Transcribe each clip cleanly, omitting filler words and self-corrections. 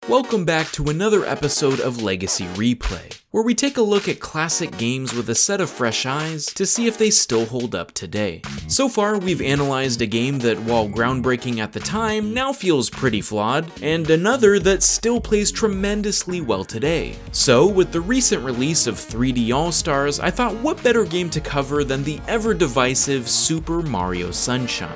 Welcome back to another episode of Legacy Replay, where we take a look at classic games with a set of fresh eyes to see if they still hold up today. So far, we've analyzed a game that, while groundbreaking at the time, now feels pretty flawed, and another that still plays tremendously well today. So, with the recent release of 3D All-Stars, I thought what better game to cover than the ever-divisive Super Mario Sunshine.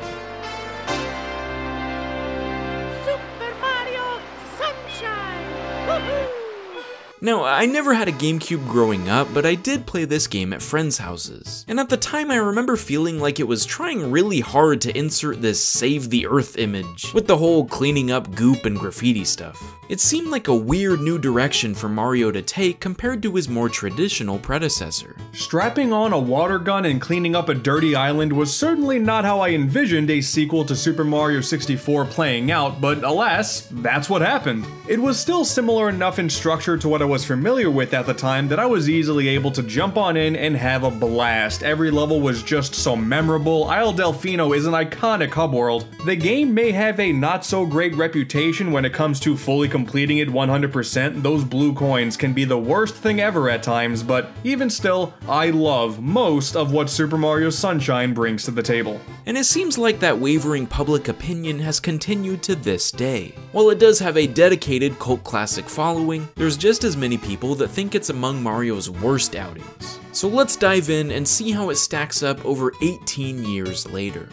Now, I never had a GameCube growing up, but I did play this game at friends' houses. And at the time I remember feeling like it was trying really hard to insert this save the earth image, with the whole cleaning up goop and graffiti stuff. It seemed like a weird new direction for Mario to take compared to his more traditional predecessor. Strapping on a water gun and cleaning up a dirty island was certainly not how I envisioned a sequel to Super Mario 64 playing out, but alas, that's what happened. It was still similar enough in structure to what I was familiar with at the time that I was easily able to jump on in and have a blast. Every level was just so memorable. Isle Delfino is an iconic hub world. The game may have a not so great reputation when it comes to fully completing it 100%. Those blue coins can be the worst thing ever at times, but even still, I love most of what Super Mario Sunshine brings to the table. And it seems like that wavering public opinion has continued to this day. While it does have a dedicated cult classic following, there's just as many people that think it's among Mario's worst outings. So let's dive in and see how it stacks up over 18 years later.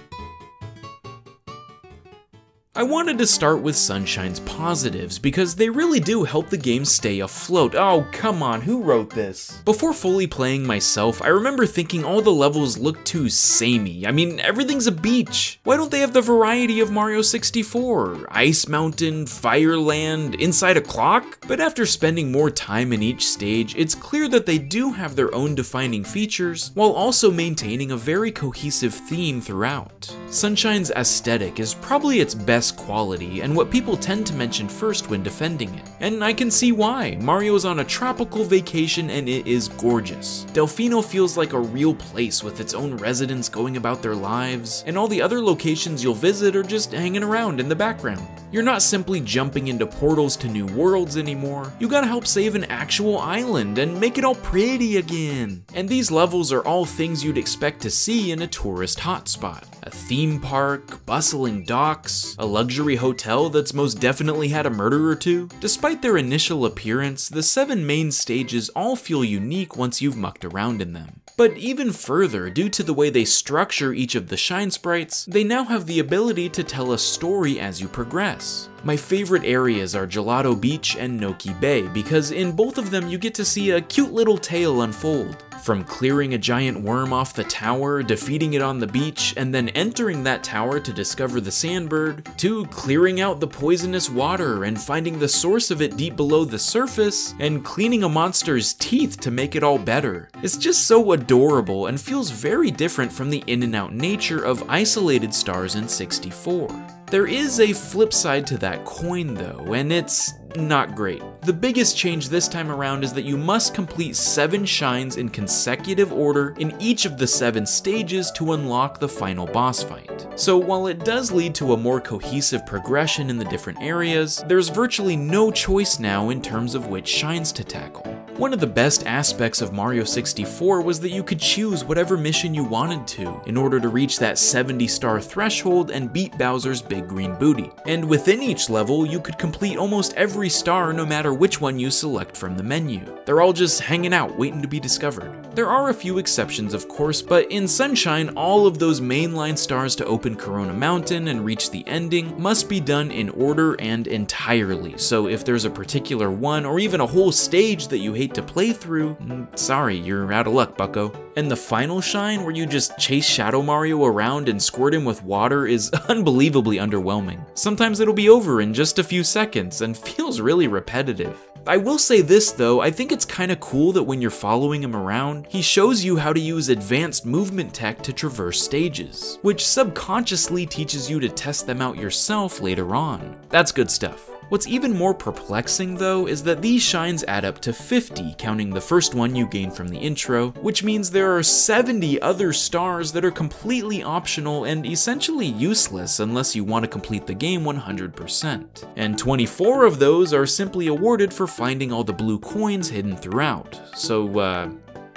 I wanted to start with Sunshine's positives because they really do help the game stay afloat. Oh, come on, who wrote this? Before fully playing myself, I remember thinking all the levels look too samey. I mean, everything's a beach. Why don't they have the variety of Mario 64? Ice Mountain, Fireland, Inside a Clock? But after spending more time in each stage, it's clear that they do have their own defining features while also maintaining a very cohesive theme throughout. Sunshine's aesthetic is probably its best quality and what people tend to mention first when defending it. And I can see why. Mario's on a tropical vacation and it is gorgeous. Delfino feels like a real place with its own residents going about their lives, and all the other locations you'll visit are just hanging around in the background. You're not simply jumping into portals to new worlds anymore. You gotta help save an actual island and make it all pretty again. And these levels are all things you'd expect to see in a tourist hotspot. A theme park, bustling docks, a luxury hotel that's most definitely had a murder or two. Despite their initial appearance, the 7 main stages all feel unique once you've mucked around in them. But even further, due to the way they structure each of the shine sprites, they now have the ability to tell a story as you progress. My favorite areas are Gelato Beach and Noki Bay, because in both of them you get to see a cute little tale unfold. From clearing a giant worm off the tower, defeating it on the beach, and then entering that tower to discover the sandbird, to clearing out the poisonous water and finding the source of it deep below the surface, and cleaning a monster's teeth to make it all better. It's just so adorable and feels very different from the in-and-out nature of isolated stars in 64. There is a flip side to that coin though, and it's not great. The biggest change this time around is that you must complete 7 shines in consecutive order in each of the 7 stages to unlock the final boss fight. So while it does lead to a more cohesive progression in the different areas, there's virtually no choice now in terms of which shines to tackle. One of the best aspects of Mario 64 was that you could choose whatever mission you wanted to in order to reach that 70-star threshold and beat Bowser's big green booty. And within each level, you could complete almost every star no matter which one you select from the menu. They're all just hanging out, waiting to be discovered. There are a few exceptions of course, but in Sunshine, all of those mainline stars to open Corona Mountain and reach the ending must be done in order and entirely, so if there's a particular one or even a whole stage that you hate to play through, sorry, you're out of luck, bucko. And the final shine, where you just chase Shadow Mario around and squirt him with water, is unbelievably underwhelming. Sometimes it'll be over in just a few seconds and feels really repetitive. I will say this though, I think it's kinda cool that when you're following him around, he shows you how to use advanced movement tech to traverse stages, which subconsciously teaches you to test them out yourself later on. That's good stuff. What's even more perplexing though is that these shines add up to 50, counting the first one you gain from the intro, which means there are 70 other stars that are completely optional and essentially useless unless you want to complete the game 100%. And 24 of those are simply awarded for finding all the blue coins hidden throughout. So,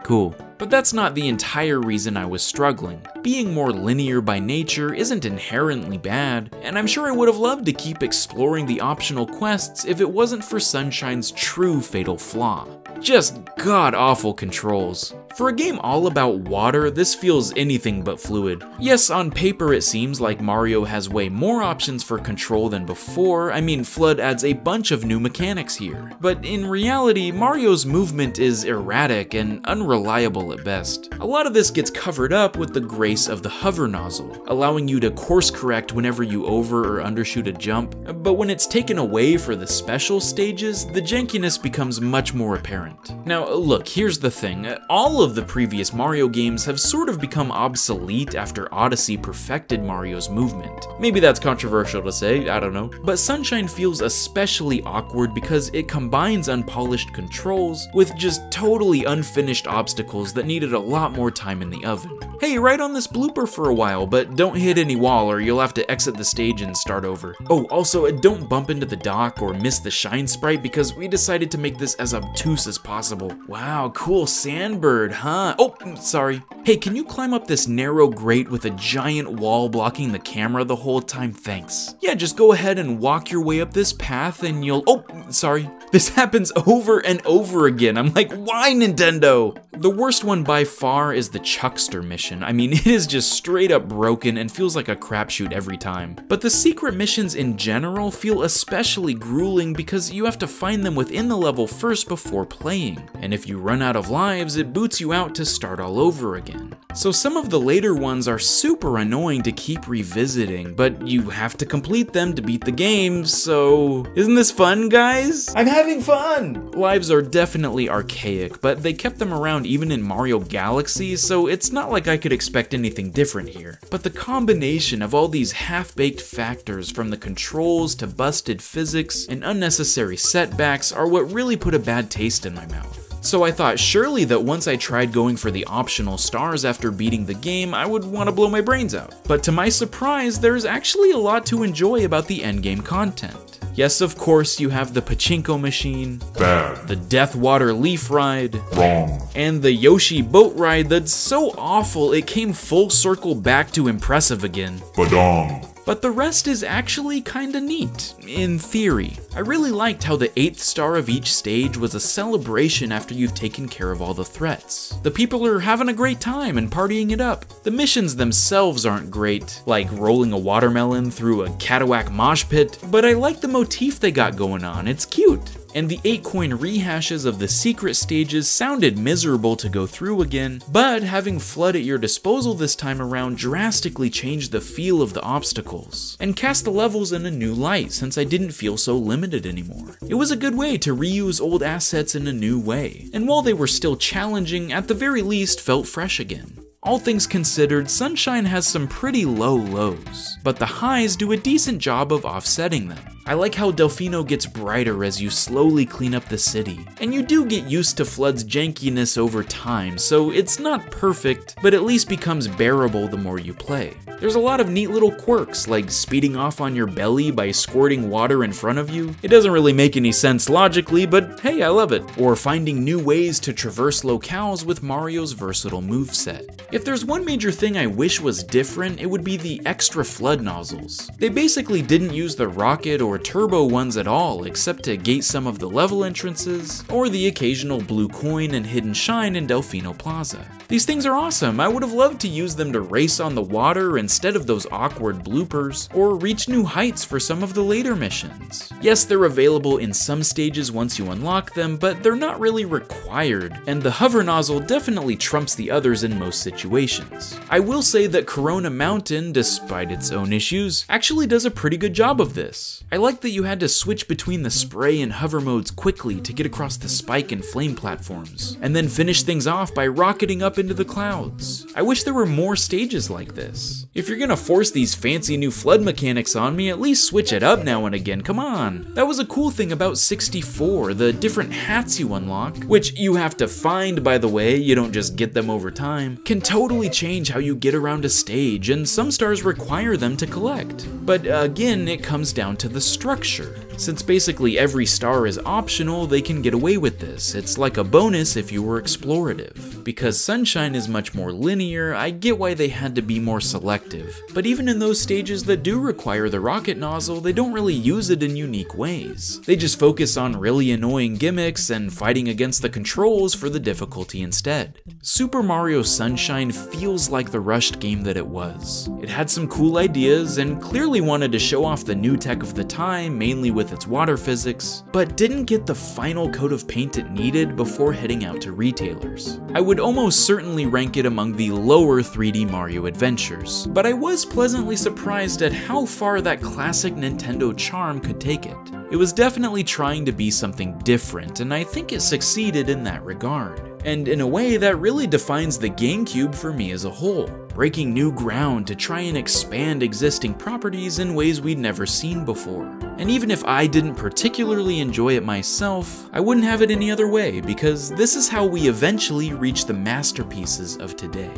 cool. But that's not the entire reason I was struggling. Being more linear by nature isn't inherently bad, and I'm sure I would have loved to keep exploring the optional quests if it wasn't for Sunshine's true fatal flaw. Just god-awful controls. For a game all about water, this feels anything but fluid. Yes, on paper it seems like Mario has way more options for control than before. I mean, Flood adds a bunch of new mechanics here. But in reality, Mario's movement is erratic and unreliable at best. A lot of this gets covered up with the grace of the hover nozzle, allowing you to course correct whenever you over or undershoot a jump. But when it's taken away for the special stages, the jankiness becomes much more apparent. Now look, here's the thing. All of the previous Mario games have sort of become obsolete after Odyssey perfected Mario's movement. Maybe that's controversial to say, I don't know. But Sunshine feels especially awkward because it combines unpolished controls with just totally unfinished obstacles that needed a lot more time in the oven. Hey, write on this blooper for a while, but don't hit any wall or you'll have to exit the stage and start over. Oh, also, don't bump into the dock or miss the shine sprite because we decided to make this as obtuse as possible. Wow, cool sandbird, huh? Oh, sorry. Hey, can you climb up this narrow grate with a giant wall blocking the camera the whole time? Thanks. Yeah, just go ahead and walk your way up this path and you'll... Oh, sorry. This happens over and over again. I'm like, why, Nintendo? The worst one by far is the Chuckster mission. I mean, it is just straight up broken and feels like a crapshoot every time. But the secret missions in general feel especially grueling because you have to find them within the level first before playing. And if you run out of lives, it boots you out to start all over again. So some of the later ones are super annoying to keep revisiting, but you have to complete them to beat the game, so... Isn't this fun, guys? I'm having fun! Lives are definitely archaic, but they kept them around even in Mario Galaxy, so it's not like I could expect anything different here. But the combination of all these half-baked factors, from the controls to busted physics and unnecessary setbacks, are what really put a bad taste in my mouth. So I thought surely that once I tried going for the optional stars after beating the game, I would want to blow my brains out. But to my surprise, there's actually a lot to enjoy about the endgame content. Yes, of course, you have the pachinko machine, Bad. the Death Water Leaf Ride, Wrong. and the Yoshi Boat Ride that's so awful it came full circle back to impressive again. Badong. But the rest is actually kinda neat, in theory. I really liked how the 8th star of each stage was a celebration after you've taken care of all the threats. The people are having a great time and partying it up. The missions themselves aren't great, like rolling a watermelon through a Catawak mosh pit, but I like the motif they got going on, it's cute. And the 8-coin rehashes of the secret stages sounded miserable to go through again, but having Flood at your disposal this time around drastically changed the feel of the obstacles, and cast the levels in a new light since I didn't feel so limited anymore. It was a good way to reuse old assets in a new way, and while they were still challenging, at the very least felt fresh again. All things considered, Sunshine has some pretty low lows, but the highs do a decent job of offsetting them. I like how Delfino gets brighter as you slowly clean up the city, and you do get used to Flood's jankiness over time, so it's not perfect, but at least becomes bearable the more you play. There's a lot of neat little quirks, like speeding off on your belly by squirting water in front of you. It doesn't really make any sense logically, but hey, I love it. Or finding new ways to traverse locales with Mario's versatile moveset. If there's one major thing I wish was different, it would be the extra Flood nozzles. They basically didn't use the rocket or turbo ones at all, except to gate some of the level entrances, or the occasional blue coin and hidden shine in Delfino Plaza. These things are awesome. I would have loved to use them to race on the water instead of those awkward bloopers, or reach new heights for some of the later missions. Yes, they're available in some stages once you unlock them, but they're not really required, and the hover nozzle definitely trumps the others in most situations. I will say that Corona Mountain, despite its own issues, actually does a pretty good job of this. I like liked that you had to switch between the spray and hover modes quickly to get across the spike and flame platforms, and then finish things off by rocketing up into the clouds. I wish there were more stages like this. If you're gonna force these fancy new flood mechanics on me, at least switch it up now and again, come on. That was a cool thing about 64, the different hats you unlock, which you have to find by the way, you don't just get them over time, can totally change how you get around a stage, and some stars require them to collect. But again, it comes down to the structure. Since basically every star is optional, they can get away with this. It's like a bonus if you were explorative. Because Sunshine is much more linear, I get why they had to be more selective. But even in those stages that do require the rocket nozzle, they don't really use it in unique ways. They just focus on really annoying gimmicks and fighting against the controls for the difficulty instead. Super Mario Sunshine feels like the rushed game that it was. It had some cool ideas and clearly wanted to show off the new tech of the time, mainly with its water physics, but didn't get the final coat of paint it needed before heading out to retailers. I would almost certainly rank it among the lower 3D Mario adventures, but I was pleasantly surprised at how far that classic Nintendo charm could take it. It was definitely trying to be something different, and I think it succeeded in that regard. And in a way, that really defines the GameCube for me as a whole, breaking new ground to try and expand existing properties in ways we'd never seen before. And even if I didn't particularly enjoy it myself, I wouldn't have it any other way, because this is how we eventually reach the masterpieces of today.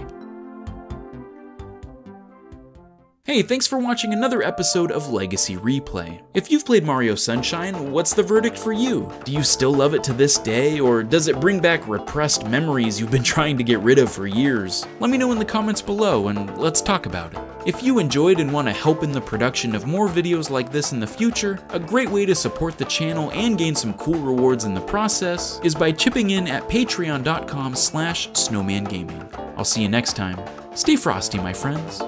Hey, thanks for watching another episode of Legacy Replay. If you've played Mario Sunshine, what's the verdict for you? Do you still love it to this day, or does it bring back repressed memories you've been trying to get rid of for years? Let me know in the comments below and let's talk about it. If you enjoyed and want to help in the production of more videos like this in the future, a great way to support the channel and gain some cool rewards in the process is by chipping in at patreon.com/snowmangaming. I'll see you next time. Stay frosty, my friends.